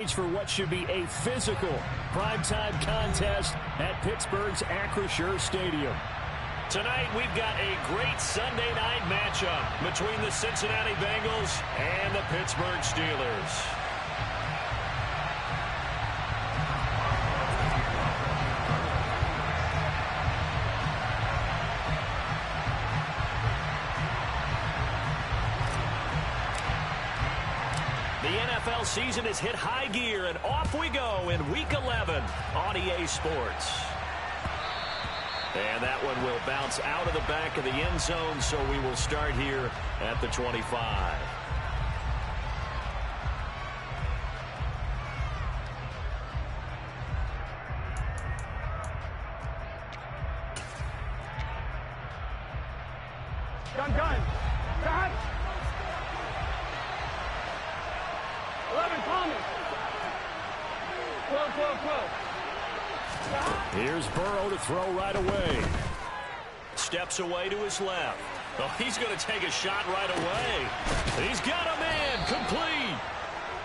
For what should be a physical primetime contest at Pittsburgh's Acrisure Stadium. Tonight, we've got a great Sunday night matchup between the Cincinnati Bengals and the Pittsburgh Steelers. The NFL season has hit high gear, and off we go in Week 11 on EA Sports. And that one will bounce out of the back of the end zone, so we will start here at the 25. Gun. 11 coming. 12. Here's Burrow to throw right away. Steps away to his left. Oh, he's going to take a shot right away. He's got a man complete.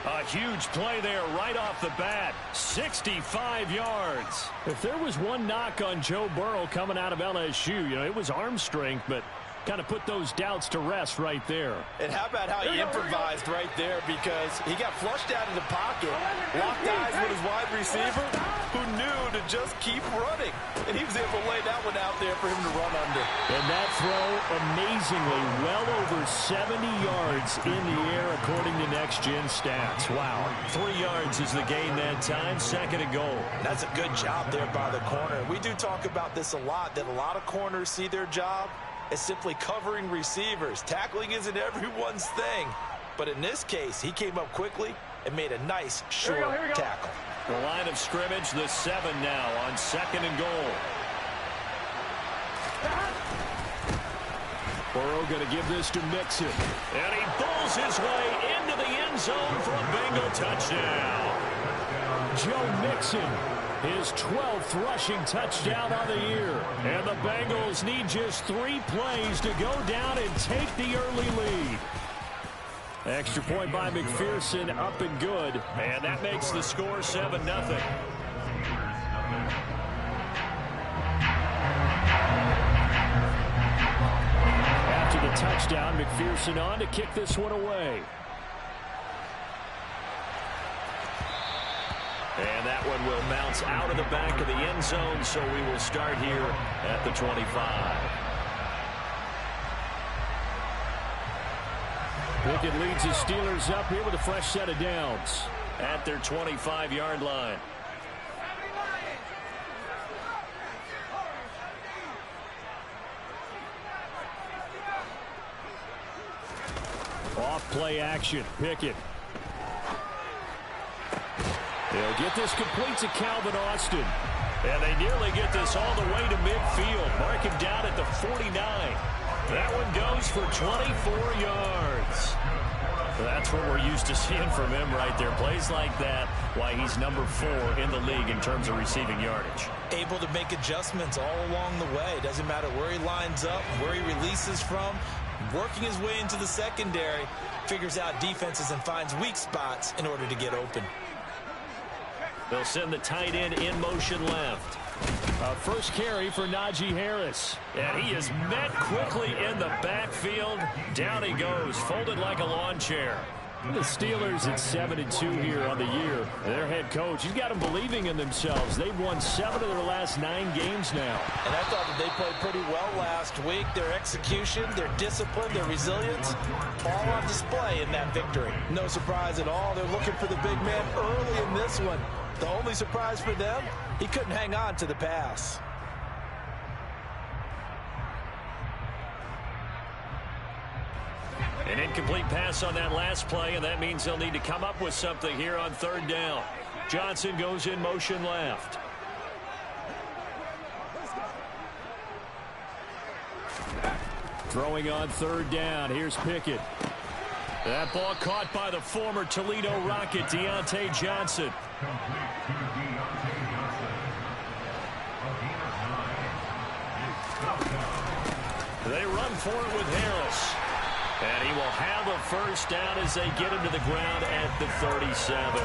A huge play there right off the bat. 65 yards. If there was one knock on Joe Burrow coming out of LSU, it was arm strength, but kind of put those doubts to rest right there. And how about how he improvised right there, because he got flushed out of the pocket, locked eyes with his wide receiver, who knew to just keep running. And he was able to lay that one out there for him to run under. And that throw, amazingly, well over 70 yards in the air, according to Next Gen Stats. Wow. 3 yards is the gain that time, 2nd and goal. That's a good job there by the corner. We do talk about this a lot, that a lot of corners see their job is simply covering receivers. Tackling isn't everyone's thing. But in this case, he came up quickly and made a nice, short tackle. The line of scrimmage, the 7 now on 2nd and goal. Burrow going to give this to Mixon. And he pulls his way into the end zone for a Bengal touchdown. Joe Mixon, his 12th rushing touchdown on the year. And the Bengals need just 3 plays to go down and take the early lead. Extra point by McPherson, up and good. And that makes the score 7-0. After the touchdown, McPherson on to kick this one away. And that one will bounce out of the back of the end zone, so we will start here at the 25. Pickett leads his Steelers up here with a fresh set of downs. At their 25-yard line. Off play action, Pickett. They'll get this complete to Calvin Austin. And they nearly get this all the way to midfield. Mark him down at the 49. That one goes for 24 yards. That's what we're used to seeing from him right there. Plays like that, why he's number 4 in the league in terms of receiving yardage. Able to make adjustments all along the way. Doesn't matter where he lines up, where he releases from. Working his way into the secondary. Figures out defenses and finds weak spots in order to get open. They'll send the tight end in motion left. First carry for Najee Harris. And he is met quickly in the backfield. Down he goes, folded like a lawn chair. The Steelers at 7-2 here on the year. Their head coach, he's got them believing in themselves. They've won 7 of their last 9 games now. And I thought that they played pretty well last week. Their execution, their discipline, their resilience, all on display in that victory. No surprise at all. They're looking for the big man early in this one. The only surprise for them, he couldn't hang on to the pass. An incomplete pass on that last play, and that means they'll need to come up with something here on 3rd down. Johnson goes in motion left. Throwing on 3rd down. Here's Pickett. That ball caught by the former Toledo Rocket, Deontay Johnson. They run for it with Harris. And he will have a first down as they get him to the ground at the 37.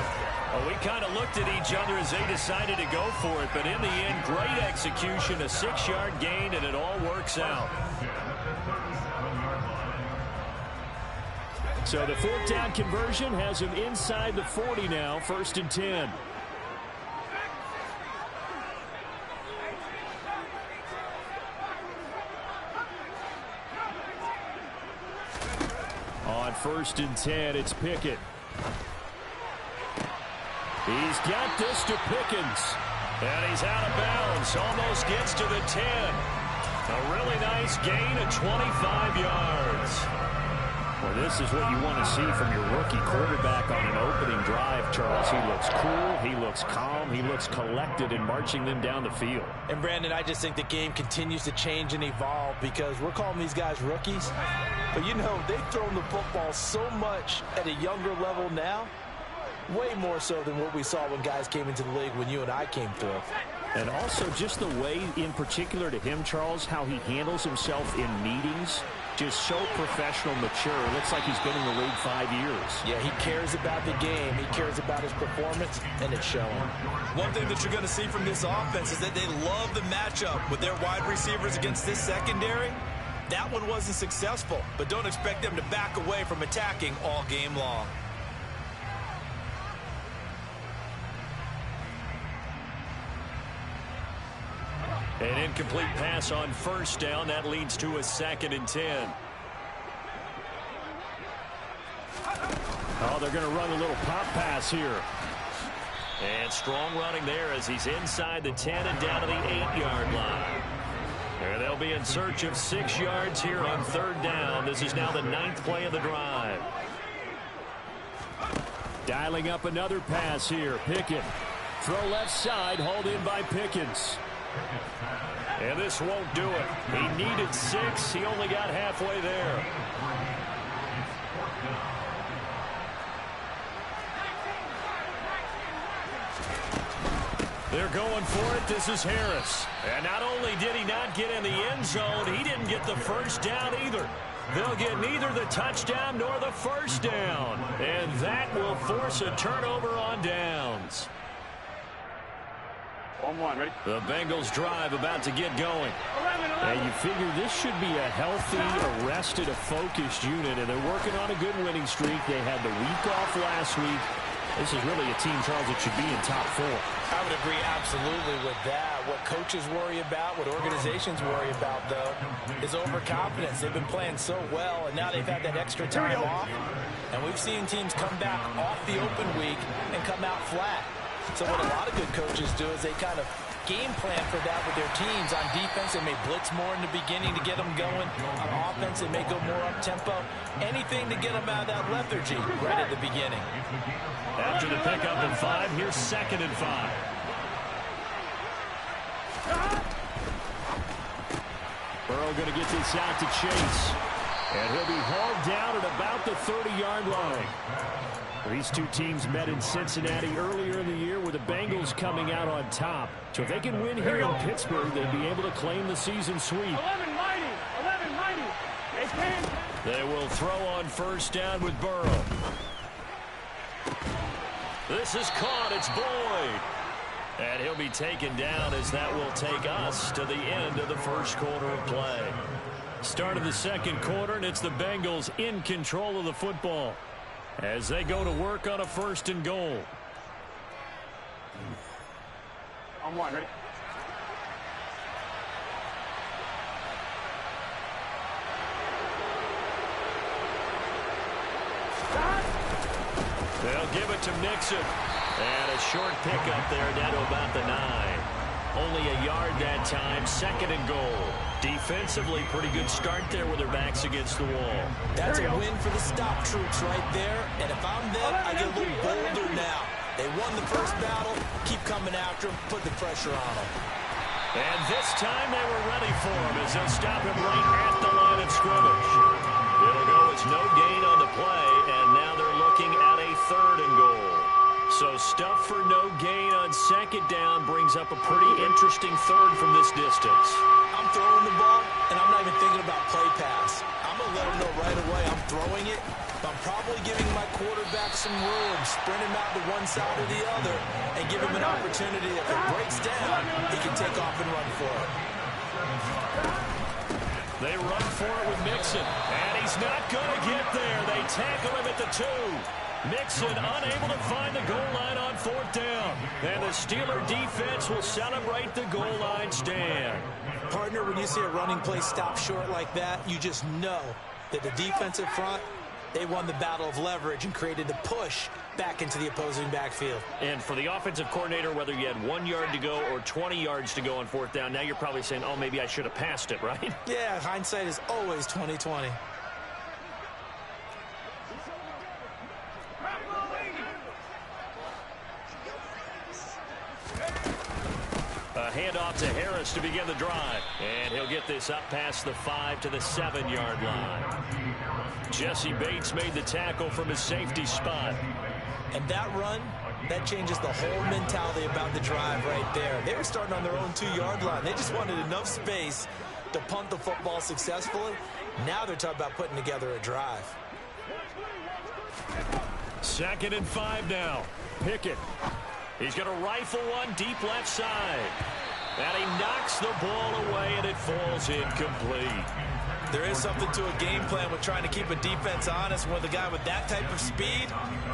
Well, we kind of looked at each other as they decided to go for it, but in the end, great execution, a 6-yard gain, and it all works out. So the 4th down conversion has him inside the 40 now, 1st and 10. On 1st and 10, it's Pickett. He's got this to Pickens. And he's out of bounds. Almost gets to the 10. A really nice gain of 25 yards. Well, this is what you want to see from your rookie quarterback on an opening drive, Charles. He looks cool. He looks calm. He looks collected in marching them down the field. And, Brandon, I just think the game continues to change and evolve because we're calling these guys rookies. But, you know, they've thrown the football so much at a younger level now. Way more so than what we saw when guys came into the league when you and I came through. And also just the way, in particular to him, Charles, how he handles himself in meetings. Just so professional, mature. Looks like he's been in the league 5 years. Yeah, he cares about the game. He cares about his performance, and it's showing. One thing that you're going to see from this offense is that they love the matchup with their wide receivers against this secondary. That one wasn't successful, but don't expect them to back away from attacking all game long. An incomplete pass on 1st down. That leads to a 2nd and 10. Oh, they're going to run a little pop pass here. And strong running there as he's inside the 10 and down to the 8-yard line. And they'll be in search of 6 yards here on 3rd down. This is now the 9th play of the drive. Dialing up another pass here. Pickett. Throw left side, hauled in by Pickens. And this won't do it. He needed 6. He only got halfway there. They're going for it. This is Harris. And not only did he not get in the end zone, he didn't get the 1st down either. They'll get neither the touchdown nor the 1st down. And that will force a turnover on downs. 1-1, ready? The Bengals drive about to get going. 11. And you figure this should be a healthy, arrested, a focused unit, and they're working on a good winning streak. They had the week off last week. This is really a team, Charles, that should be in top 4. I would agree absolutely with that. What coaches worry about, what organizations worry about, though, is overconfidence. They've been playing so well, and now they've had that extra time off. And we've seen teams come back off the open week and come out flat. So what a lot of good coaches do is they kind of game plan for that with their teams. On defense, they may blitz more in the beginning to get them going. On offense, they may go more up-tempo. Anything to get them out of that lethargy right at the beginning. After the pickup of 5, here's 2nd and 5. Burrow going to get this out to Chase. And he'll be hauled down at about the 30-yard line. These two teams met in Cincinnati earlier in the year with the Bengals coming out on top. So if they can win here in Pittsburgh, they'll be able to claim the season sweep. 11 mighty. They can. They will throw on 1st down with Burrow. This is caught. It's Boyd. And he'll be taken down as that will take us to the end of the 1st quarter of play. Start of the 2nd quarter, and it's the Bengals in control of the football as they go to work on a 1st and goal. On 1, ready? They'll give it to Mixon. And a short pickup there down to about the 9. Only a yard that time, 2nd and goal. Defensively, pretty good start there with their backs against the wall. That's a win for the stop troops right there. And if I'm them, I get a little bolder now. They won the first battle. Keep coming after them. Put the pressure on them. And this time they were ready for him as they'll stop him right at the line of scrimmage. It'll go, it's no gain on the play, and now they're looking at a 3rd and goal. So stuff for no gain on second down brings up a pretty interesting third from this distance. I'm throwing the ball, and I'm not even thinking about play pass. I'm going to let him know right away I'm throwing it. I'm probably giving my quarterback some room, sprint him out to one side or the other, and give him an opportunity. If it breaks down, he can take off and run for it. They run for it with Mixon, and he's not going to get there. They tackle him at the 2. Mixon unable to find the goal line on 4th down. And the Steeler defense will celebrate the goal line stand. Partner, when you see a running play stop short like that, you just know that the defensive front, they won the battle of leverage and created the push back into the opposing backfield. And for the offensive coordinator, whether you had 1 yard to go or 20 yards to go on 4th down, now you're probably saying, oh, maybe I should have passed it, right? Yeah, hindsight is always 20/20. A handoff to Harris to begin the drive. And he'll get this up past the 5 to the 7-yard line. Jesse Bates made the tackle from his safety spot. And that run, that changes the whole mentality about the drive right there. They were starting on their own 2-yard line. They just wanted enough space to punt the football successfully. Now they're talking about putting together a drive. 2nd and 5 now. Pickett. He's going to rifle one deep left side. And he knocks the ball away, and it falls incomplete. There is something to a game plan with trying to keep a defense honest. With a guy with that type of speed,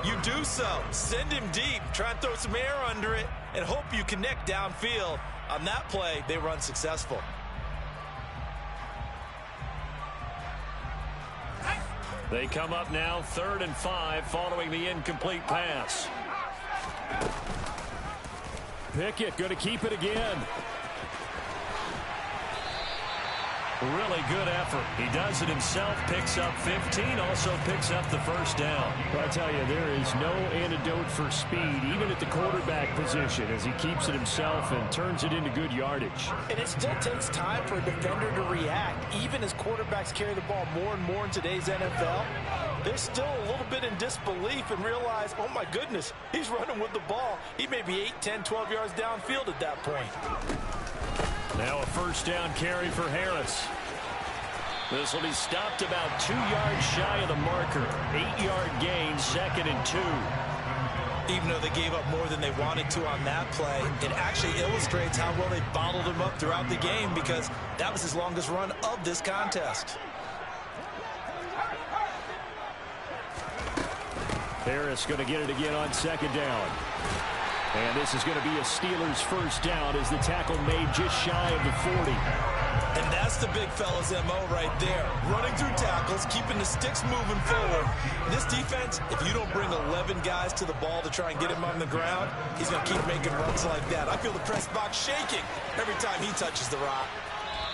you do so. Send him deep. Try and throw some air under it and hope you connect downfield. On that play, they were unsuccessful. They come up now 3rd and 5 following the incomplete pass. Pickett going to keep it again. Really good effort. He does it himself, picks up 15, also picks up the 1st down. Well, I tell you, there is no antidote for speed, even at the quarterback position, as he keeps it himself and turns it into good yardage. And it still takes time for a defender to react. Even as quarterbacks carry the ball more and more in today's NFL, they're still a little bit in disbelief and realize, oh my goodness, he's running with the ball. He may be 8, 10, 12 yards downfield at that point. Now a 1st down carry for Harris. This will be stopped about 2 yards shy of the marker. 8-yard gain, 2nd and 2. Even though they gave up more than they wanted to on that play, it actually illustrates how well they bottled him up throughout the game, because that was his longest run of this contest. Harris going to get it again on 2nd down. And this is going to be a Steelers 1st down as the tackle made just shy of the 40. And that's the big fella's MO right there. Running through tackles, keeping the sticks moving forward. This defense, if you don't bring 11 guys to the ball to try and get him on the ground, he's going to keep making runs like that. I feel the press box shaking every time he touches the rock.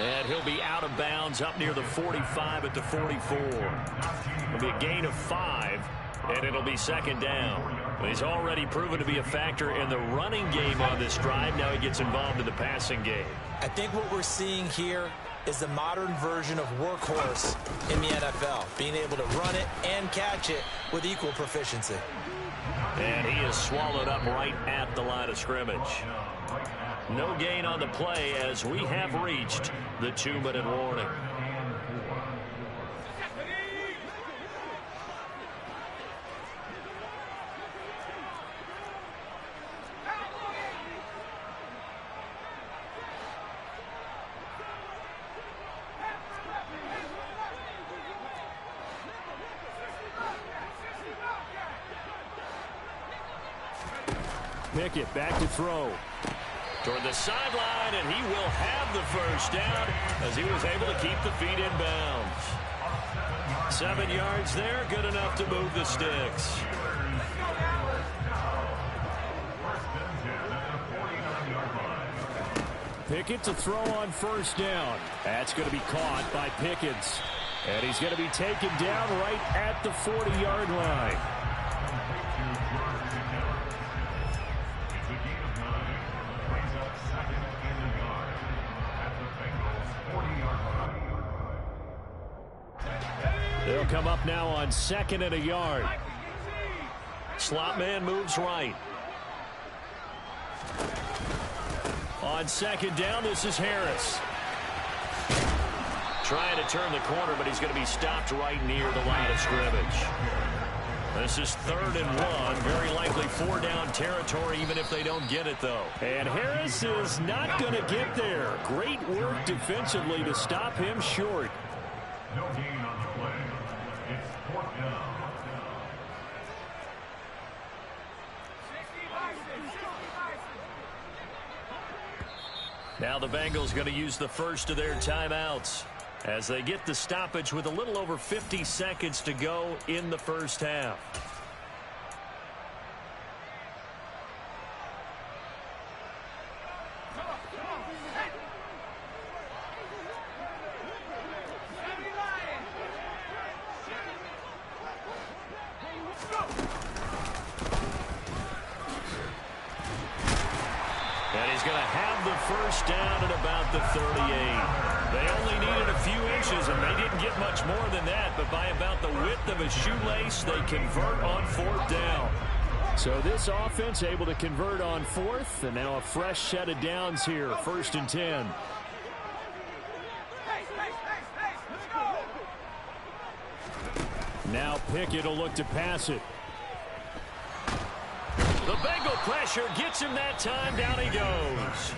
And he'll be out of bounds up near the 45 at the 44. It'll be a gain of 5, and it'll be 2nd down. He's already proven to be a factor in the running game on this drive. Now he gets involved in the passing game. I think what we're seeing here is the modern version of workhorse in the NFL, being able to run it and catch it with equal proficiency. And he is swallowed up right at the line of scrimmage. No gain on the play as we have reached the 2-minute warning. Pickett back to throw. Toward the sideline, and he will have the 1st down as he was able to keep the feet in bounds. 7 yards there, good enough to move the sticks. Pickett to throw on 1st down. That's going to be caught by Pickens. And he's going to be taken down right at the 40-yard line. They'll come up now on 2nd and a yard. Slot man moves right. On second down, this is Harris. Trying to turn the corner, but he's going to be stopped right near the line of scrimmage. This is 3rd and 1. Very likely 4-down territory, even if they don't get it, though. And Harris is not going to get there. Great work defensively to stop him short. No gain on the play. It's 4th down. Now the Bengals going to use the first of their timeouts as they get the stoppage with a little over 50 seconds to go in the first half. And he's going to have the first down at about the 38. They only needed a few inches, and they didn't get much more than that. But by about the width of a shoelace, they convert on 4th down. So this offense able to convert on 4th, and now a fresh set of downs here, 1st and 10. Now Pickett will look to pass it. The Bengal pressure gets him that time. Down he goes.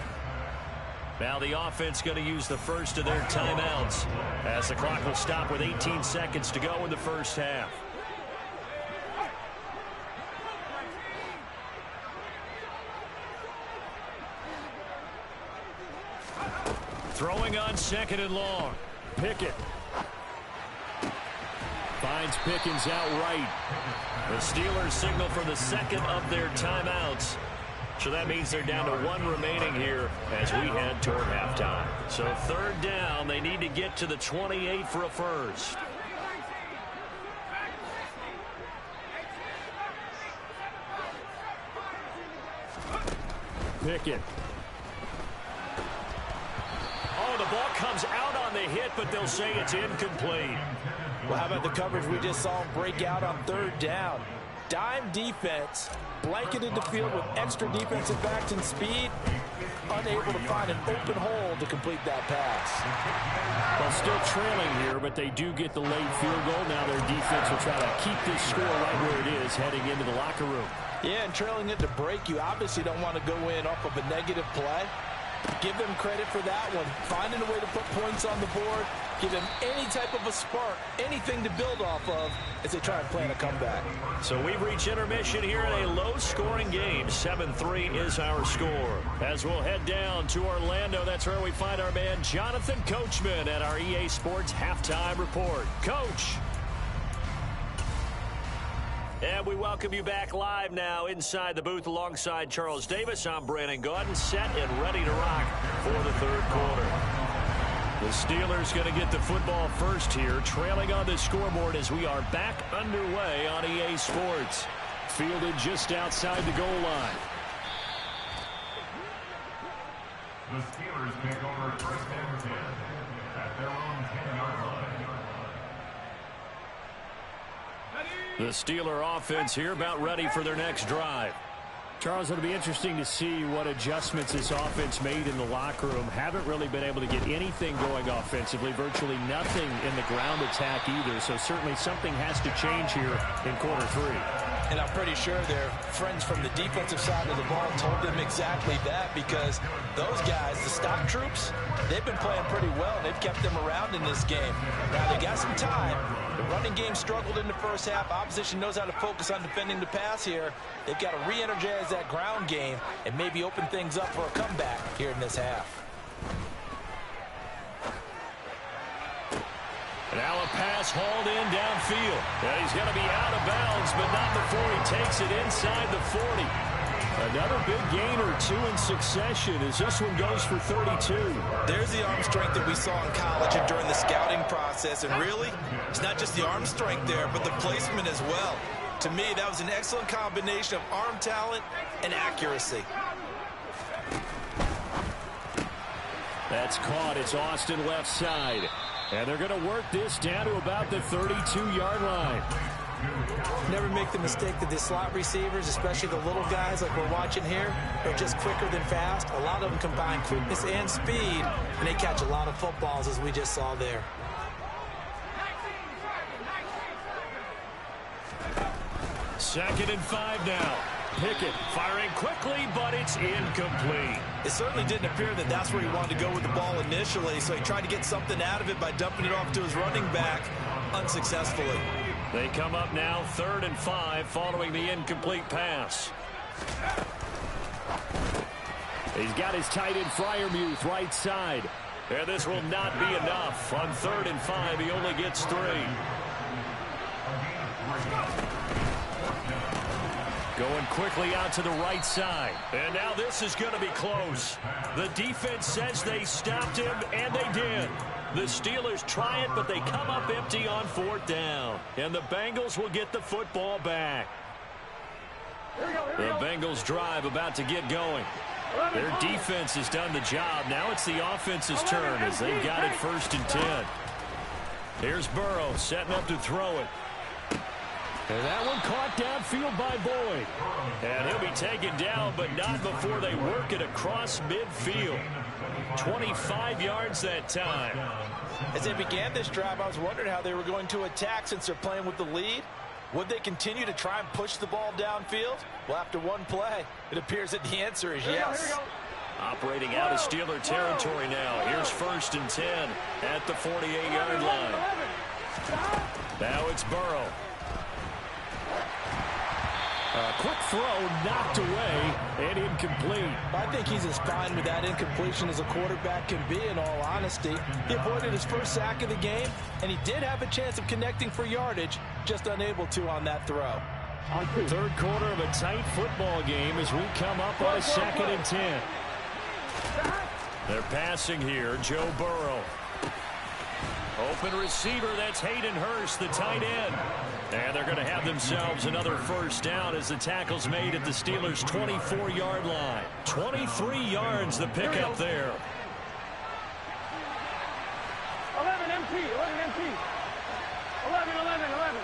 Now the offense going to use the first of their timeouts as the clock will stop with 18 seconds to go in the first half. Throwing on 2nd and long. Pickett finds Pickens out right. The Steelers signal for the second of their timeouts. So that means they're down to 1 remaining here as we head toward halftime. So 3rd down, they need to get to the 28 for a first. Pickett. Oh, the ball comes out on the hit, but they'll say it's incomplete. Well, how about the coverage we just saw him break out on 3rd down? Dime defense, blanketed the field with extra defensive backs and speed, unable to find an open hole to complete that pass. Well, still trailing here, but they do get the late field goal. Now their defense will try to keep this score right where it is heading into the locker room. Yeah, and trailing it to break, you obviously don't want to go in off of a negative play. Give them credit for that one. Finding a way to put points on the board, give them any type of a spark, anything to build off of as they try and plan a comeback. So we've reached intermission here in a low-scoring game. 7-3 is our score. As we'll head down to Orlando, that's where we find our man Jonathan Coachman at our EA Sports Halftime Report. Coach. And we welcome you back live now inside the booth alongside Charles Davis. I'm Brandon Gaudin, set and ready to rock for the 3rd quarter. The Steelers going to get the football first here, trailing on the scoreboard as we are back underway on EA Sports. Fielded just outside the goal line. The Steelers take over 1st and 10 at their own 10-yard line. The Steeler offense here about ready for their next drive. Charles, it'll be interesting to see what adjustments this offense made in the locker room. Haven't really been able to get anything going offensively, virtually nothing in the ground attack either. So certainly something has to change here in quarter 3. And I'm pretty sure their friends from the defensive side of the ball told them exactly that, because those guys, the stock troops, they've been playing pretty well. They've kept them around in this game. Now they got some time. The running game struggled in the first half. Opposition knows how to focus on defending the pass here. They've got to re-energize that ground game and maybe open things up for a comeback here in this half. Now a pass hauled in downfield. And he's going to be out of bounds, but not before he takes it inside the 40. Another big gain or 2 in succession as this one goes for 32. There's the arm strength that we saw in college and during the scouting process. And really, it's not just the arm strength there, but the placement as well. To me, that was an excellent combination of arm talent and accuracy. That's caught. It's Austin left side. And they're going to work this down to about the 32-yard line. Never make the mistake that the slot receivers, especially the little guys like we're watching here, are just quicker than fast. A lot of them combine quickness and speed, and they catch a lot of footballs, as we just saw there. Second and 5 now. Pickett firing quickly, but it's incomplete. It certainly didn't appear that that's where he wanted to go with the ball initially, so he tried to get something out of it by dumping it off to his running back unsuccessfully. They come up now 3rd and 5 following the incomplete pass. He's got his tight end Freiermuth right side. And this will not be enough. On 3rd and 5, he only gets 3. Going quickly out to the right side. And now this is going to be close. The defense says they stopped him, and they did. The Steelers try it, but they come up empty on 4th down. And the Bengals will get the football back. The Bengals drive about to get going. Their defense has done the job. Now it's the offense's turn as they've got it 1st and 10. Here's Burrow setting up to throw it. And that one caught downfield by Boyd. And he'll be taken down, but not before they work it across midfield. 25 yards that time. As they began this drive, I was wondering how they were going to attack since they're playing with the lead. Would they continue to try and push the ball downfield? Well, after one play, it appears that the answer is yes. Operating out of Steeler territory now. Here's 1st and 10 at the 48-yard line. Now it's Burrow. A quick throw knocked away and incomplete. I think he's as fine with that incompletion as a quarterback can be, in all honesty. He avoided his first sack of the game, and he did have a chance of connecting for yardage, just unable to on that throw. 3rd quarter of a tight football game as we come up on a 2nd and 10. They're passing here, Joe Burrow. Open receiver, that's Hayden Hurst, the tight end. And they're going to have themselves another 1st down as the tackle's made at the Steelers' 24-yard line. 23 yards the pickup there. 11 MT, 11 MT. 11, 11, 11.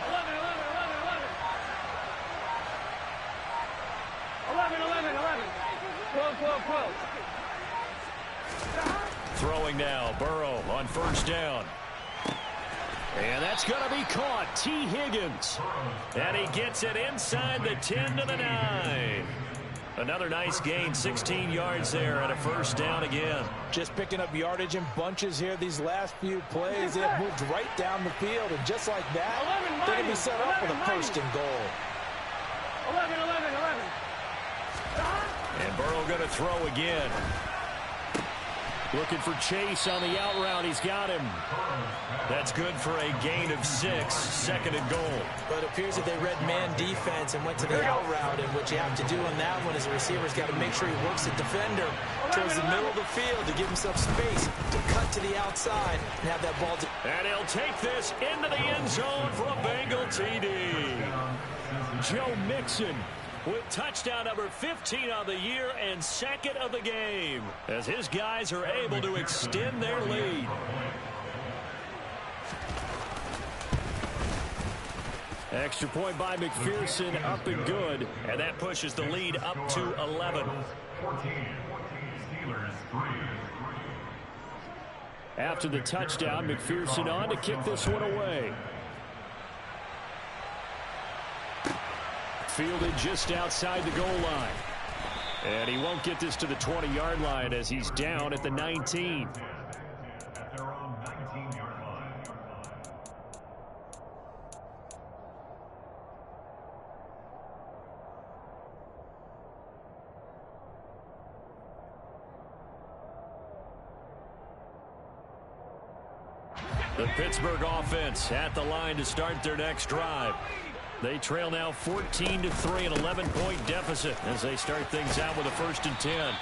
11, 11, 11, 11. 11, 11, 11. 12, 12, 12. Throwing now, Burrow on 1st down. And that's going to be caught. T. Higgins. And he gets it inside the 10 to the 9. Another nice gain, 16 yards there and a 1st down again. Just picking up yardage in bunches here these last few plays. They have moved right down the field, and just like that, they're going to be set up with a 1st and goal. 11, 11, 11. And Burrow going to throw again. Looking for Chase on the out route. He's got him. That's good for a gain of 6. 2nd and goal. But it appears that they read man defense and went to the out route. And what you have to do on that one is the receiver's got to make sure he works the defender towards the middle of the field to give himself space to cut to the outside and have that ball. And he'll take this into the end zone for a Bengal TD. Joe Mixon with touchdown number 15 of the year and 2nd of the game, as his guys are able to extend their lead. Extra point by McPherson, up and good, and that pushes the lead up to 11. 14, Steelers 3. After the touchdown, McPherson on to kick this one away. Fielded just outside the goal line. And he won't get this to the 20-yard line as he's down at the 19. At their own 19-yard line. The Pittsburgh offense at the line to start their next drive. They trail now 14-3, an 11-point deficit as they start things out with a 1st and 10.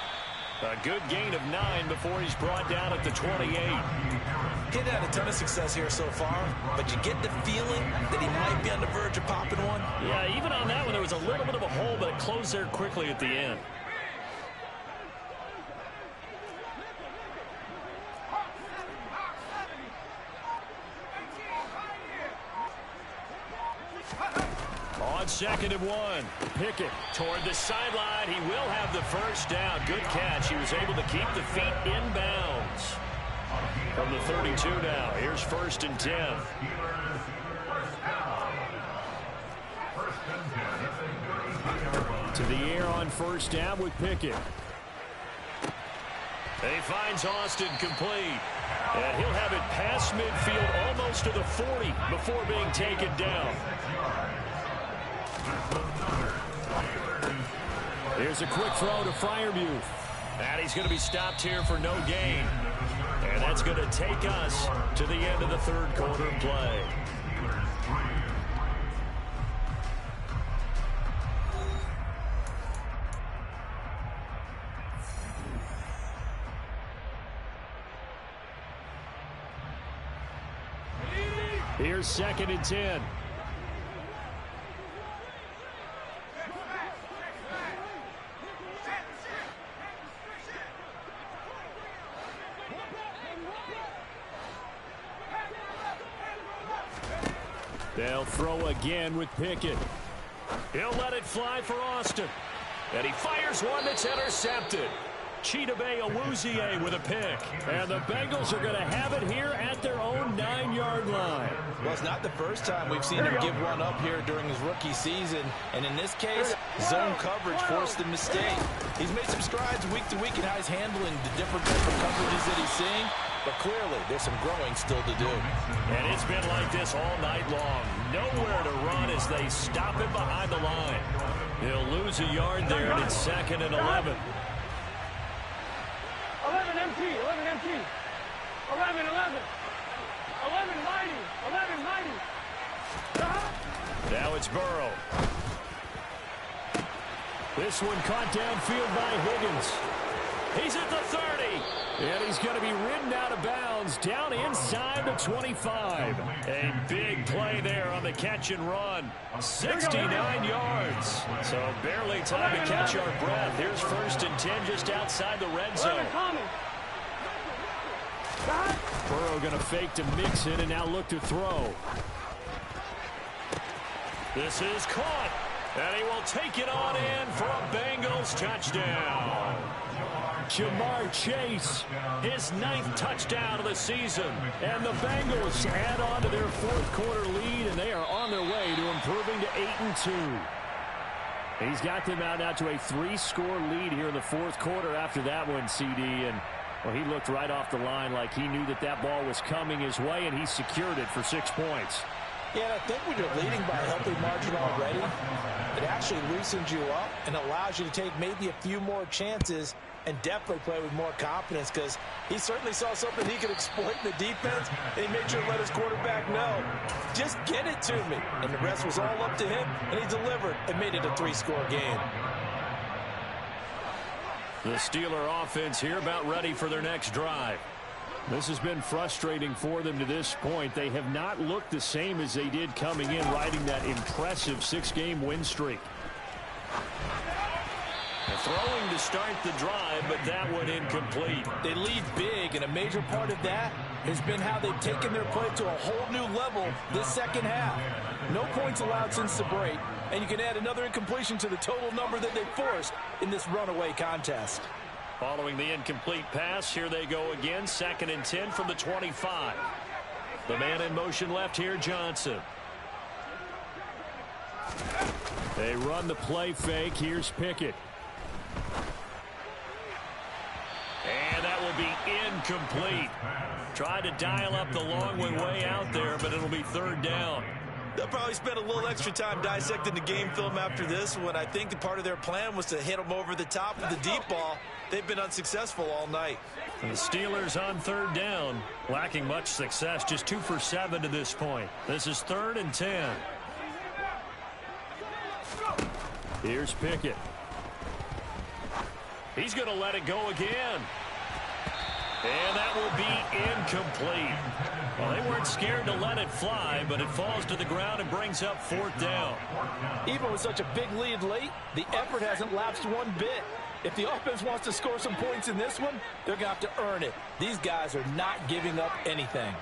A good gain of 9 before he's brought down at the 28. He's had a ton of success here so far, but you get the feeling that he might be on the verge of popping one. Yeah, even on that one, there was a little bit of a hole, but it closed there quickly at the end. 2nd and 1. Pickett toward the sideline. He will have the first down. Good catch. He was able to keep the feet in bounds. From the 32 now. Here's 1st and 10. To the air on 1st down with Pickett. He finds Austin complete. And he'll have it past midfield almost to the 40 before being taken down. Here's a quick throw to Freiermuth. And he's going to be stopped here for no gain. And that's going to take us to the end of the 3rd quarter play. Here's 2nd and 10. They'll throw again with Pickett. He'll let it fly for Austin. And he fires one that's intercepted. Chidobe Awuzie with a pick. And the Bengals are going to have it here at their own 9-yard line. Well, it's not the first time we've seen him give one up here during his rookie season. And in this case, zone coverage forced the mistake. He's made some strides week to week in how he's handling the different type of coverages that he's seeing. But clearly, there's some growing still to do. And it's been like this all night long. Nowhere to run as they stop him behind the line. He'll lose a yard there, and it's 2nd and 11. 11 MT, 11 MT. 11, 11. 11 mighty, 11 mighty. Now it's Burrow. This one caught downfield by Higgins. He's at the 30. And he's going to be ridden out of bounds down inside the 25. A big play there on the catch and run. 69 yards. So barely time to catch our breath. Here's 1st and 10 just outside the red zone. Burrow going to fake to Mixon and now look to throw. This is caught. And he will take it on in for a Bengals touchdown. Jamar Chase, his 9th touchdown of the season. And the Bengals add on to their 4th quarter lead, and they are on their way to improving to 8-2. He's got them out now to a 3-score lead here in the 4th quarter after that one, CD. And, well, he looked right off the line like he knew that that ball was coming his way, and he secured it for 6 points. Yeah, I think when you're leading by a healthy margin already, it actually loosens you up and allows you to take maybe a few more chances and definitely play with more confidence, because he certainly saw something he could exploit in the defense, and he made sure to let his quarterback know, just get it to me. And the rest was all up to him, and he delivered and made it a 3-score game. The Steeler offense here about ready for their next drive. This has been frustrating for them to this point. They have not looked the same as they did coming in, riding that impressive 6-game win streak. Throwing to start the drive, but that one incomplete. They lead big, and a major part of that has been how they've taken their play to a whole new level this second half. No points allowed since the break, and you can add another incompletion to the total number that they forced in this runaway contest. Following the incomplete pass, here they go again, 2nd and 10 from the 25. The man in motion left here, Johnson. They run the play fake. Here's Pickett. And that will be incomplete. Tried to dial up the long one way out there, but it'll be 3rd down. They'll probably spend a little extra time dissecting the game film after this one. I think the part of their plan was to hit them over the top of the deep ball. They've been unsuccessful all night. And the Steelers on 3rd down, lacking much success, just 2 for 7 to this point. This is 3rd and 10. Here's Pickett. He's going to let it go again. And that will be incomplete. Well, they weren't scared to let it fly, but it falls to the ground and brings up 4th down. Even with such a big lead late, the effort hasn't lapsed one bit. If the offense wants to score some points in this one, they're going to have to earn it. These guys are not giving up anything.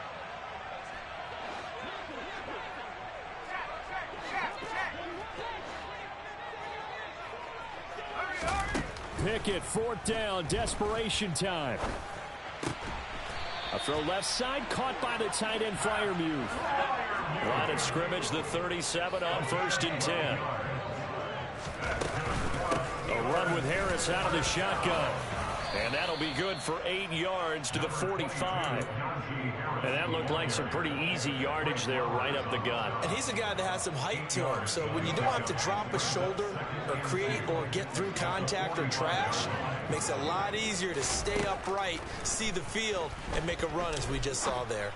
Pickett, 4th down, desperation time. A throw left side, caught by the tight end, Freiermuth. Line of scrimmage, the 37 on 1st and 10. A run with Harris out of the shotgun. And that'll be good for 8 yards to the 45. And that looked like some pretty easy yardage there right up the gut. And he's a guy that has some height to him. So when you don't have to drop a shoulder or create or get through contact or trash, makes it a lot easier to stay upright, see the field, and make a run as we just saw there.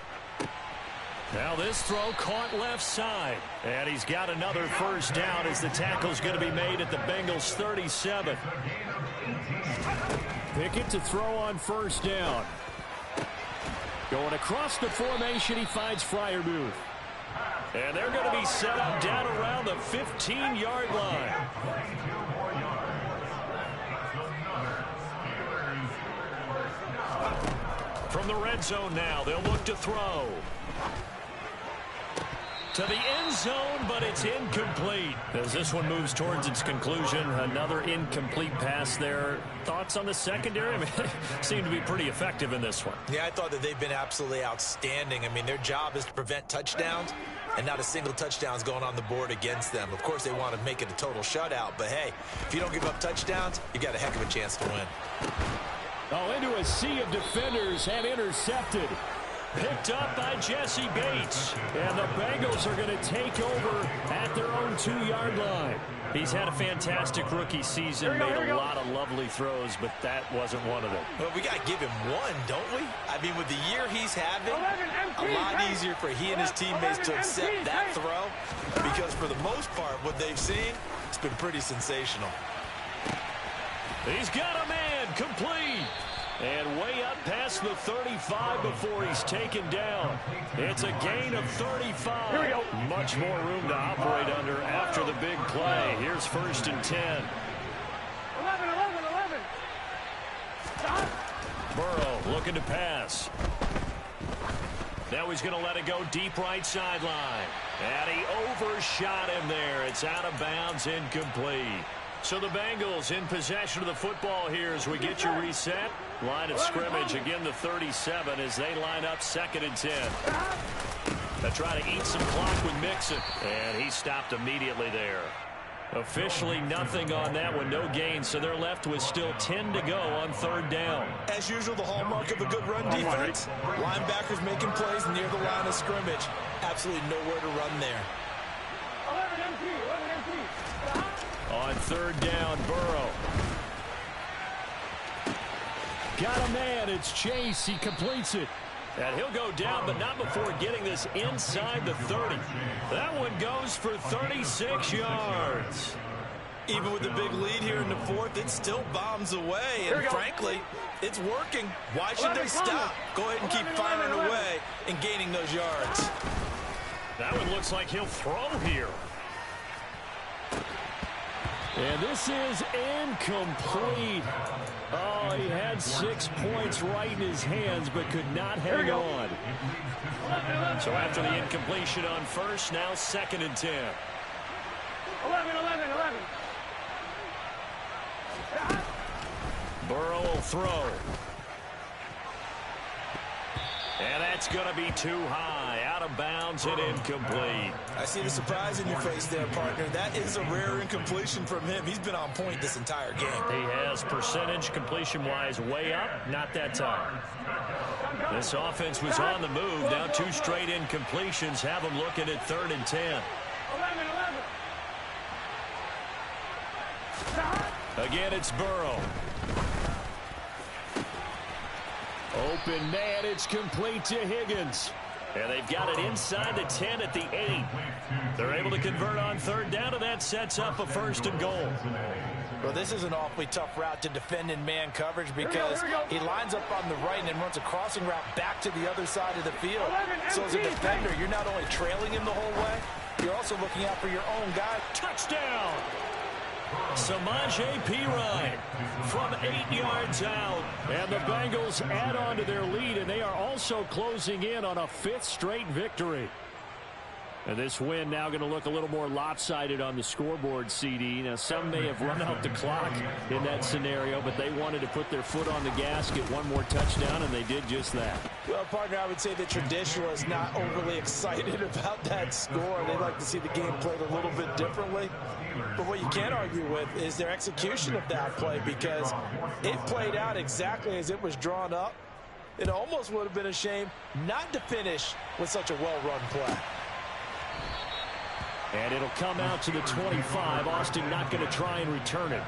Now this throw caught left side. And he's got another 1st down as the tackle's going to be made at the Bengals 37. Pickett to throw on 1st down. Going across the formation, he finds Freiermuth. And they're going to be set up down around the 15-yard line. From the red zone now, they'll look to throw. To the end zone, but it's incomplete. As this one moves towards its conclusion, another incomplete pass there. Thoughts on the secondary? I mean, they seem to be pretty effective in this one. Yeah, I thought that they've been absolutely outstanding. I mean, their job is to prevent touchdowns, and not a single touchdown's going on the board against them. Of course, they want to make it a total shutout, but hey, if you don't give up touchdowns, you got a heck of a chance to win. Oh, into a sea of defenders and intercepted. Picked up by Jesse Bates. And the Bengals are going to take over at their own 2-yard line. He's had a fantastic rookie season, made a lot of lovely throws, but that wasn't one of them. Well, we got to give him one, don't we? I mean, with the year he's having, a lot easier for he and his teammates to accept that throw, because for the most part, what they've seen, it's been pretty sensational. He's got a man, complete. And way up past the 35 before he's taken down. It's a gain of 35. Much more room to operate under after the big play. Here's 1st and 10. 11. Stop. Burrow looking to pass. Now he's going to let it go deep right sideline. And he overshot him there. It's out of bounds, incomplete. So the Bengals in possession of the football here as we get you reset. Line of scrimmage, again the 37 as they line up 2nd and 10. They try to eat some clock with Mixon. And he stopped immediately there. Officially nothing on that one, no gain. So they're left with still 10 to go on 3rd down. As usual, the hallmark of a good run defense. Linebackers making plays near the line of scrimmage. Absolutely nowhere to run there. 11 empty. On 3rd down, Burrow. Got a man. It's Chase. He completes it. And he'll go down, but not before getting this inside the 30. That one goes for 36 yards. Even with the big lead here in the 4th, it still bombs away. And frankly, it's working. Why should they stop? Go ahead and keep firing away and gaining those yards. That one looks like he'll throw here. And this is incomplete. Oh, he had 6 points right in his hands, but could not hang on. So after the incompletion on 1st, now 2nd and 10. 11. Burrow will throw. And that's going to be too high. Out of bounds and incomplete. I see the surprise in your face there, partner. That is a rare incompletion from him. He's been on point this entire game. He has percentage completion-wise way up. Not that time. This offense was on the move. Now 2 straight incompletions have them looking at 3rd and 10. 11. Again, it's Burrow. Open man, it's complete to Higgins. And they've got it inside the 10 at the 8. They're able to convert on 3rd down, and that sets up a 1st and goal. Well, this is an awfully tough route to defend in man coverage because he lines up on the right and then runs a crossing route back to the other side of the field. So as a defender, you're not only trailing him the whole way, you're also looking out for your own guy. Touchdown! Samaje Perine from 8 yards out. And the Bengals add on to their lead, and they are also closing in on a 5th straight victory. And this win now going to look a little more lopsided on the scoreboard, CD. Now, some may have run out the clock in that scenario, but they wanted to put their foot on the gas, get one more touchdown, and they did just that. Well, partner, I would say the traditionalists not overly excited about that score. They'd like to see the game played a little bit differently. But what you can't argue with is their execution of that play, because it played out exactly as it was drawn up. It almost would have been a shame not to finish with such a well-run play. And it'll come out to the 25. Austin not going to try and return it.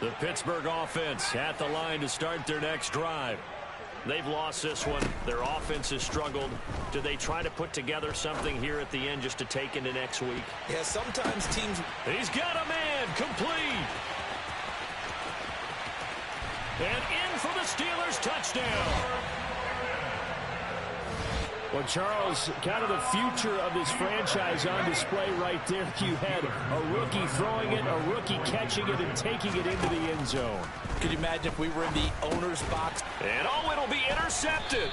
The Pittsburgh offense at the line to start their next drive. They've lost this one. Their offense has struggled. Do they try to put together something here at the end just to take into next week? Yeah, sometimes teams... He's got a man complete. And in for the Steelers touchdown. Well, Charles, kind of the future of this franchise on display right there. You had a rookie throwing it, a rookie catching it, and taking it into the end zone. Could you imagine if we were in the owner's box? And oh, it'll be intercepted.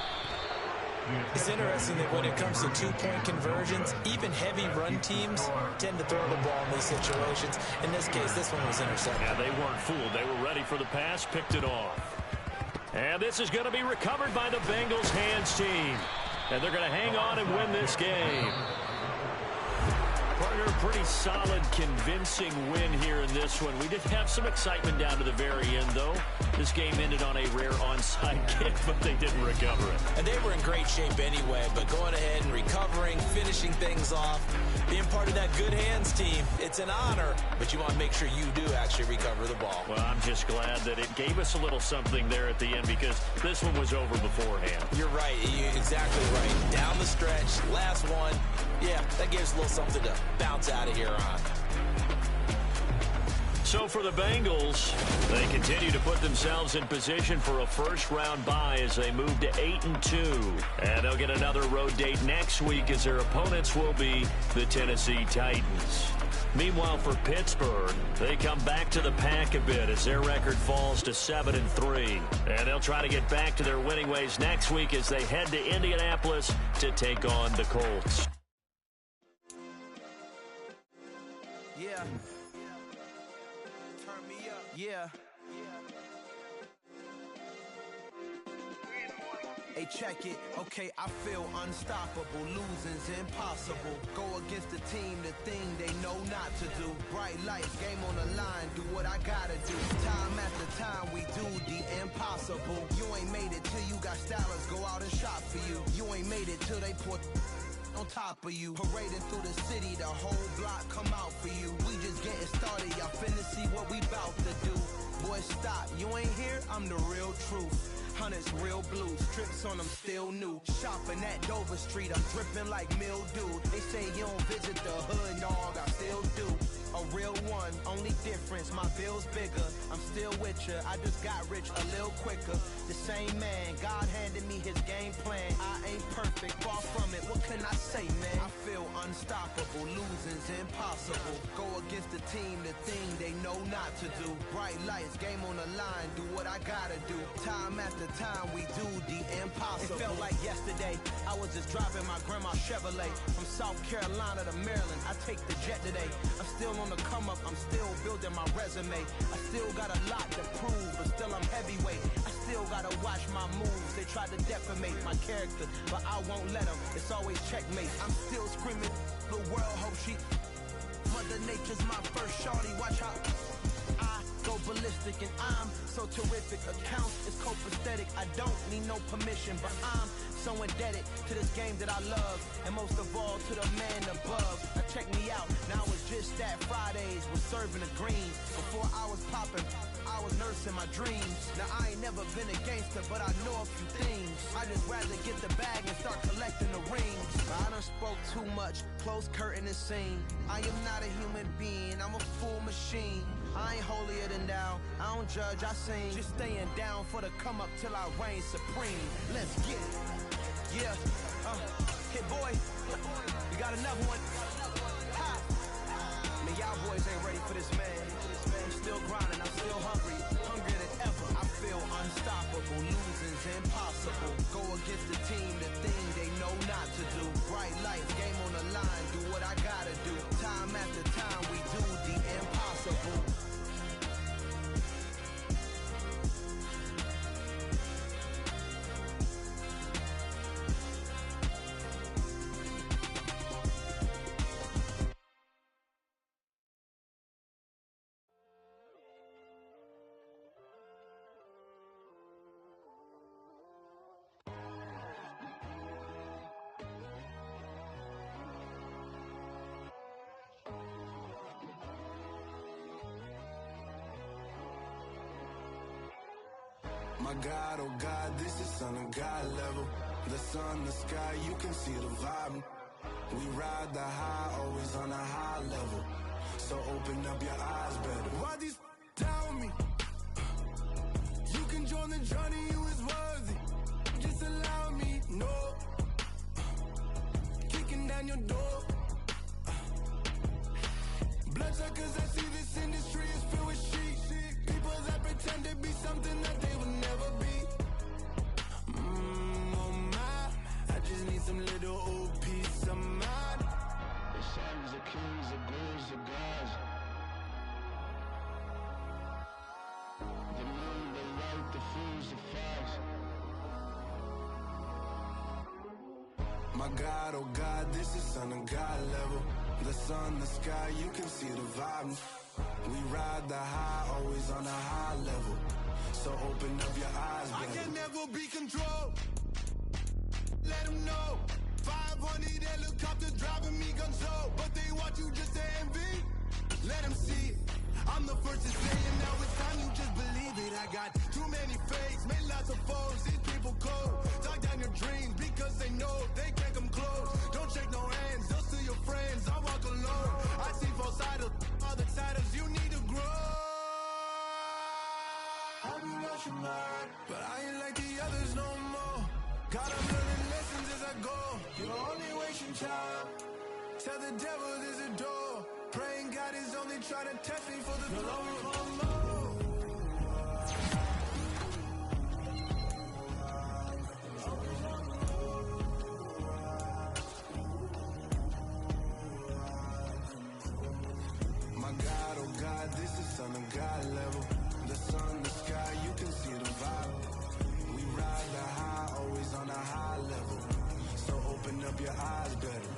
It's interesting that when it comes to two-point conversions, even heavy run teams tend to throw the ball in these situations. In this case, this one was intercepted. Yeah, they weren't fooled. They were ready for the pass, picked it off. And this is going to be recovered by the Bengals hands team. And they're going to hang on and win this game. Partner, pretty solid, convincing win here in this one. We did have some excitement down to the very end, though. This game ended on a rare onside kick, but they didn't recover it. And they were in great shape anyway, but going ahead and recovering, finishing things off, being part of that good hands team, it's an honor, but you want to make sure you do actually recover the ball. Well, I'm just glad that it gave us a little something there at the end, because this one was over beforehand. You're right. You're exactly right. Down the stretch, last one. Yeah, that gives a little something to bounce out of here on. So for the Bengals, they continue to put themselves in position for a first-round bye as they move to 8-2. And they'll get another road date next week as their opponents will be the Tennessee Titans. Meanwhile, for Pittsburgh, they come back to the pack a bit as their record falls to 7-3. And they'll try to get back to their winning ways next week as they head to Indianapolis to take on the Colts. Yeah. Turn me up. Yeah. Hey, check it. Okay, I feel unstoppable. Losing's impossible. Go against the team, the thing they know not to do. Bright lights, game on the line. Do what I gotta do. Time after time, we do the impossible. You ain't made it till you got stylers go out and shop for you. You ain't made it till they put on top of you. Parading through the city, the whole block come out for you. We just getting started, y'all finna see what we bout to do. Boy, stop, you ain't here, I'm the real truth. Hunters, real blue, strips on them still new. Shopping at Dover Street, I'm dripping like mildew. They say you don't visit the hood, dog, I still do. A real one, only difference, my bill's bigger. I'm still with ya, I just got rich a little quicker. The same man, God handed me his game plan. I ain't perfect, far from it, what can I say, man? I feel unstoppable, losing's impossible. Go against the team, the thing they know not to do. Bright lights, game on the line, do what I gotta do. Time after time, we do the impossible. It felt like yesterday, I was just driving my grandma's Chevrolet. From South Carolina to Maryland, I take the jet today. I'm still on the come up, I'm still building my resume. I still got a lot to prove, but still I'm heavyweight. I still gotta watch my moves. They try to defamate my character, but I won't let them. It's always checkmate. I'm still screaming, the world hope she. Mother Nature's my first shorty, watch how I go ballistic and I'm so terrific. Accounts is copacetic, I don't need no permission, but I'm so indebted to this game that I love, and most of all to the man above. Now check me out, now it's just that Fridays was serving the greens. Before I was popping, I was nursing my dreams. Now I ain't never been a gangster, but I know a few things. I just rather get the bag and start collecting the rings. I done spoke too much, close curtain and scene. I am not a human being, I'm a full machine. I ain't holier than thou, I don't judge, I sing. Just staying down for the come up till I reign supreme. Let's get it. Yeah, Hit Boy, we got another one. Ha! Man, y'all boys ain't ready for this, man. man, still grinding, I'm still hungry, hungrier than ever. I feel unstoppable, losing's impossible. Go against the team, the thing they know not to do. Bright lights, game on the line, do what I gotta do. Time after time, we do the impossible. My God, oh God, this is Son of God level. The sun, the sky, you can see the vibe. We ride the high, always on a high level. So open up your eyes better. Why these tell me? You can join the journey, you is worthy. Just allow me, no. Kicking down your door. Bloodsuckers, I see this industry is filled with sheep. People that pretend to be something that they will never be. Oh my, I just need some little old peace of mind. The sons of kings, the ghouls, the gods. The moon, the light, the fools, the facts. My God, oh God, this is Son of God level. The sun, the sky, you can see the vibe. We ride the high, always on a high level. So open up your eyes, baby. I can never be controlled. Let them know. 500 helicopter driving me gonzo. But they want you just to envy. Let them see it. I'm the first to say it, now it's time you just believe it. I got too many fakes, made lots of foes. These people cold. Talk down your dreams because they know they can't come close. Don't shake no hands, they'll steal your friends. I walk alone. I see false idols, other titles. You need to grow. I've been watching mine, but I ain't like the others no more. God, I'm learning lessons as I go. You're only wasting time. Tell the devil there's a door. Praying God is only trying to test me for the glory of more. My God, oh God, this is Son of God level. The sun, the sky, you can see the vibe. We ride the high, always on a high level. So open up your eyes better.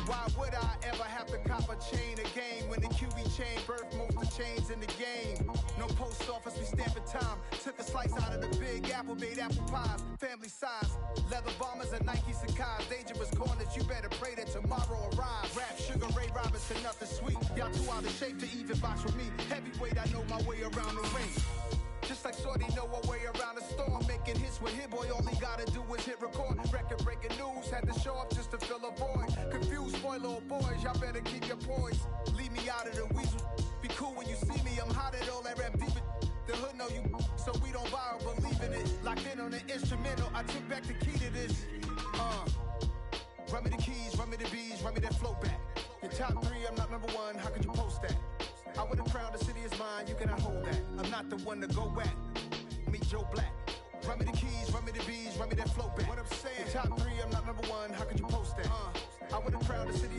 Why would I ever have to cop a chain again when the QB chain birthed most of the chains in the game? No post office, we stamping time. Took a slice out of the big apple, made apple pies, family size. Leather bombers and Nike Sacai's. Dangerous corners, you better pray that tomorrow arrives. Rap, Sugar Ray Robinson, nothing sweet. Y'all too out of shape to even box with me. Heavyweight, I know my way around the ring. Just like Shorty know her way around the storm. Making hits with Hit Boy, all he gotta do is hit record. Record breaking news, had to show up just to fill a void. Confused boy, little boys, y'all better keep your poise. Leave me out of the weasel. Be cool when you see me, I'm hot at all that rap deep. The hood know you, so we don't borrow, believe in it. Locked in on the instrumental, I took back the key to this. Run me the keys, run me the bees, run me that flow back. Your top three, I'm not number one, how could you post that? I would've crowned the city is mine, you cannot hold that. I'm not the one to go back. Meet Joe Black. Run me the keys, run me the bees, run me that flow back. What I'm saying, your top three, I'm not number one, how could you post that? I would've crowned the city is